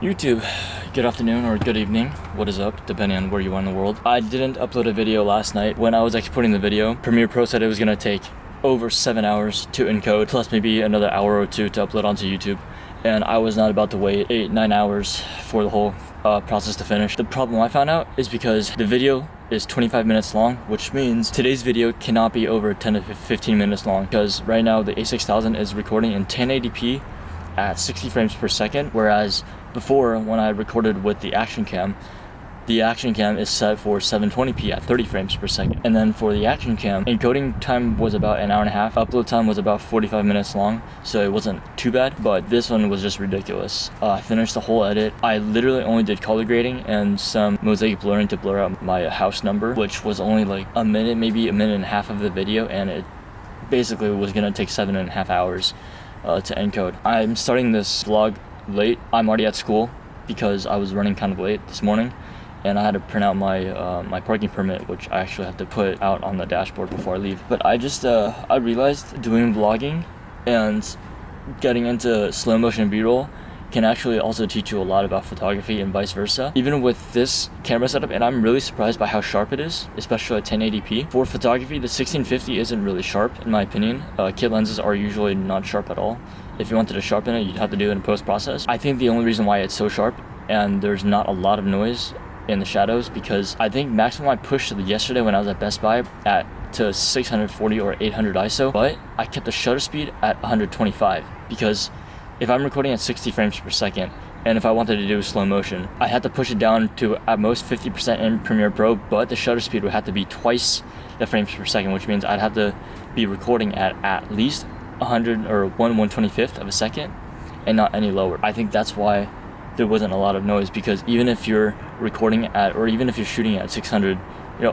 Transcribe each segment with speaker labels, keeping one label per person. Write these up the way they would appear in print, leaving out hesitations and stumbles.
Speaker 1: YouTube, good afternoon or good evening, what is up, depending on where you are in the world. I didn't upload a video last night. When I was exporting the video, Premiere Pro said it was gonna take over 7 hours to encode, plus maybe another hour or two to upload onto YouTube. And I was not about to wait 8-9 hours for the whole process to finish. The problem I found out is because the video is 25 minutes long, which means today's video cannot be over 10 to 15 minutes long, because right now the A6000 is recording in 1080p at 60 frames per second, whereas before, when I recorded with the action cam is set for 720p at 30 frames per second. And then for the action cam, encoding time was about an hour and a half. Upload time was about 45 minutes long, so it wasn't too bad, but this one was just ridiculous. I finished the whole edit. I literally only did color grading and some mosaic blurring to blur out my house number, which was only like a minute, maybe a minute and a half of the video, and it basically was gonna take 7.5 hours to encode. I'm starting this vlog late. I'm already at school because I was running kind of late this morning, and I had to print out my my parking permit, which I actually have to put out on the dashboard before I leave. But I just I realized doing vlogging and getting into slow motion B-roll can actually also teach you a lot about photography and vice versa. Even with this camera setup, and I'm really surprised by how sharp it is, especially at 1080p. For photography, the 1650 isn't really sharp in my opinion. Kit lenses are usually not sharp at all. If you wanted to sharpen it, you'd have to do it in post-process. I think the only reason why it's so sharp and there's not a lot of noise in the shadows, because I think maximum I pushed yesterday when I was at Best Buy to 640 or 800 ISO, but I kept the shutter speed at 125, because if I'm recording at 60 frames per second, and if I wanted to do slow motion, I had to push it down to at most 50% in Premiere Pro, but the shutter speed would have to be twice the frames per second, which means I'd have to be recording at least 100 or 1/125th of a second and not any lower. I think that's why there wasn't a lot of noise, because even if you're recording at, or even if you're shooting at 600,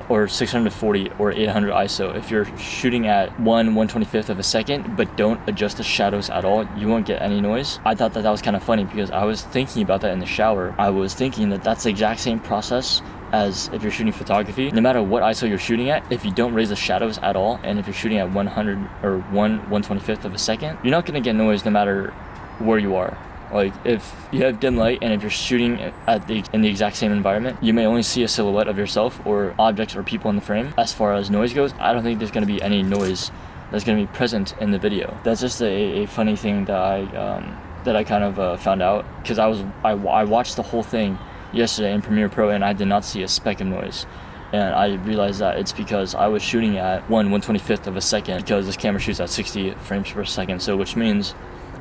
Speaker 1: or 640 or 800 ISO, if you're shooting at 1/125th of a second but don't adjust the shadows at all, you won't get any noise. I thought that was kind of funny, because I was thinking about that in the shower. I was thinking that that's the exact same process as if you're shooting photography. No matter what ISO you're shooting at, if you don't raise the shadows at all, and if you're shooting at 100 or 1/125th of a second, you're not gonna get noise no matter where you are. Like, if you have dim light and if you're shooting in the exact same environment, you may only see a silhouette of yourself or objects or people in the frame. As far as noise goes, I don't think there's going to be any noise that's going to be present in the video. That's just a funny thing that I kind of found out, because I watched the whole thing yesterday in Premiere Pro and I did not see a speck of noise. And I realized that it's because I was shooting at 1/125th of a second, because this camera shoots at 60 frames per second. So which means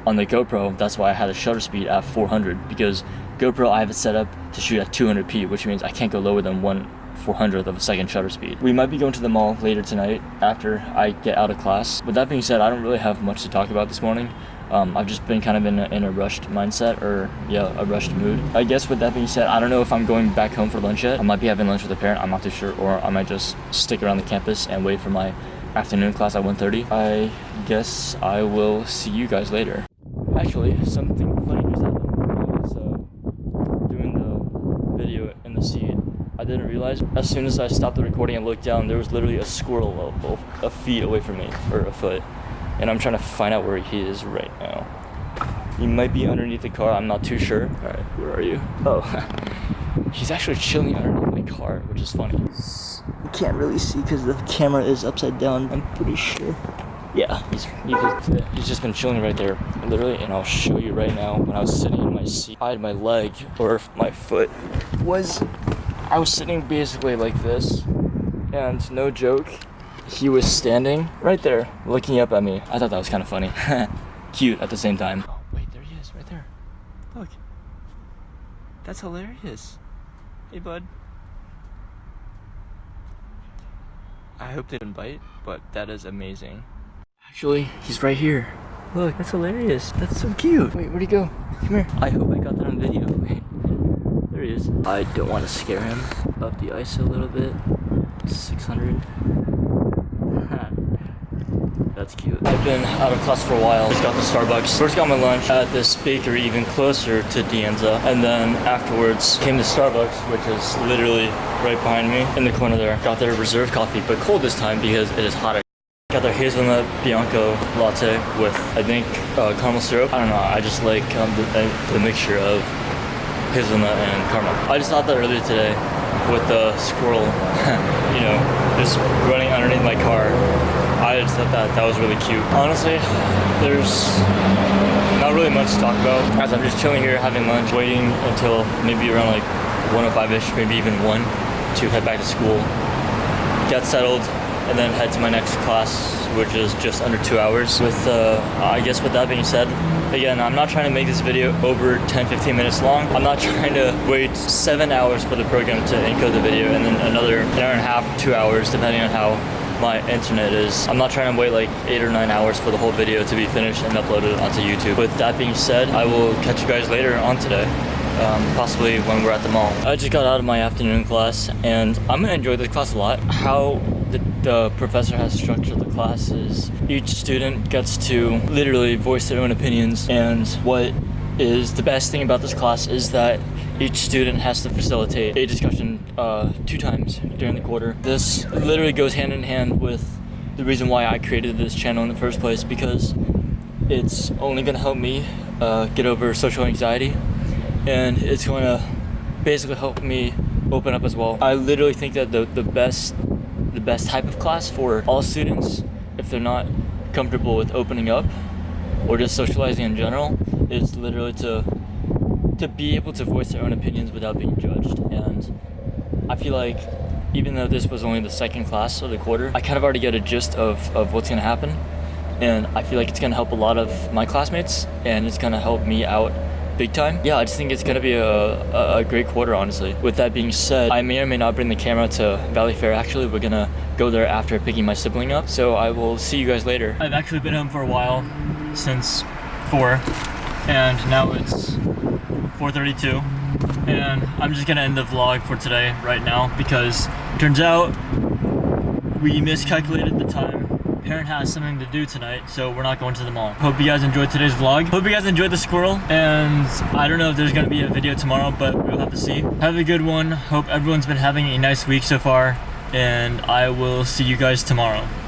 Speaker 1: on the GoPro, that's why I had a shutter speed at 400, because GoPro I have it set up to shoot at 200p, which means I can't go lower than 1/400th of a second shutter speed. We might be going to the mall later tonight after I get out of class. With that being said, I don't really have much to talk about this morning. I've just been kind of in a rushed mindset, or a rushed mood. I guess with that being said, I don't know if I'm going back home for lunch yet. I might be having lunch with a parent, I'm not too sure, or I might just stick around the campus and wait for my afternoon class at 1:30. I guess I will see you guys later. Actually, something funny just happened. I was doing the video in the seat. I didn't realize, as soon as I stopped the recording and looked down, there was literally a squirrel a feet away from me, or a foot. And I'm trying to find out where he is right now. He might be underneath the car, I'm not too sure. Alright, where are you? Oh, he's actually chilling underneath my car, which is funny. You can't really see because the camera is upside down, I'm pretty sure. Yeah, he's just been chilling right there, literally, and I'll show you right now. When I was sitting in my seat, I had my leg, or my foot, I was sitting basically like this, and no joke, he was standing right there, looking up at me. I thought that was kind of funny. Cute at the same time. Oh, wait, there he is, right there. Look. That's hilarious. Hey, bud. I hope they didn't bite, but that is amazing. Actually, he's right here. Look, that's hilarious. That's so cute. Wait, where'd he go? Come here. I hope I got that on video. Wait. There he is. I don't want to scare him. Up the ISO a little bit. 600. That's cute. I've been out of class for a while. Just got to Starbucks. First got my lunch at this bakery even closer to Dianza. And then afterwards came to Starbucks, which is literally right behind me in the corner there. Got their reserve coffee, but cold this time because it is hot. Got their hazelnut Bianco latte with, I think, caramel syrup. I don't know, I just like the mixture of hazelnut and caramel. I just thought that earlier today with the squirrel, you know, just running underneath my car. I just thought that was really cute. Honestly, there's not really much to talk about as I'm just chilling here having lunch, waiting until maybe around like 1:05ish, maybe even 1 to head back to school, get settled, and then head to my next class, which is just under 2 hours. With I guess with that being said, again, I'm not trying to make this video over 10-15 minutes long. I'm not trying to wait 7 hours for the program to encode the video and then another 1.5 to 2 hours depending on how my internet is. I'm not trying to wait like 8 or 9 hours for the whole video to be finished and uploaded onto YouTube. With that being said, I will catch you guys later on today. Possibly when we're at the mall. I just got out of my afternoon class and I'm gonna enjoy this class a lot. How the professor has structured the class is each student gets to literally voice their own opinions, and what is the best thing about this class is that each student has to facilitate a discussion 2 times during the quarter. This literally goes hand in hand with the reason why I created this channel in the first place, because it's only gonna help me get over social anxiety, and it's going to basically help me open up as well. I literally think that the best type of class for all students, if they're not comfortable with opening up or just socializing in general, is literally to be able to voice their own opinions without being judged. And I feel like even though this was only the second class of the quarter, I kind of already get a gist of what's gonna happen, and I feel like it's gonna help a lot of my classmates and it's gonna help me out big time. Yeah, I just think it's gonna be a great quarter, honestly. With that being said, I may or may not bring the camera to Valley Fair. Actually, we're gonna go there after picking my sibling up, so I will see you guys later. I've actually been home for a while, since 4, and now it's 4:32, and I'm just gonna end the vlog for today right now because turns out we miscalculated the time. Parent has something to do tonight, so we're not going to the mall. Hope you guys enjoyed today's vlog. Hope you guys enjoyed the squirrel, and I don't know if there's gonna be a video tomorrow, but we'll have to see. Have a good one. Hope everyone's been having a nice week so far, and I will see you guys tomorrow.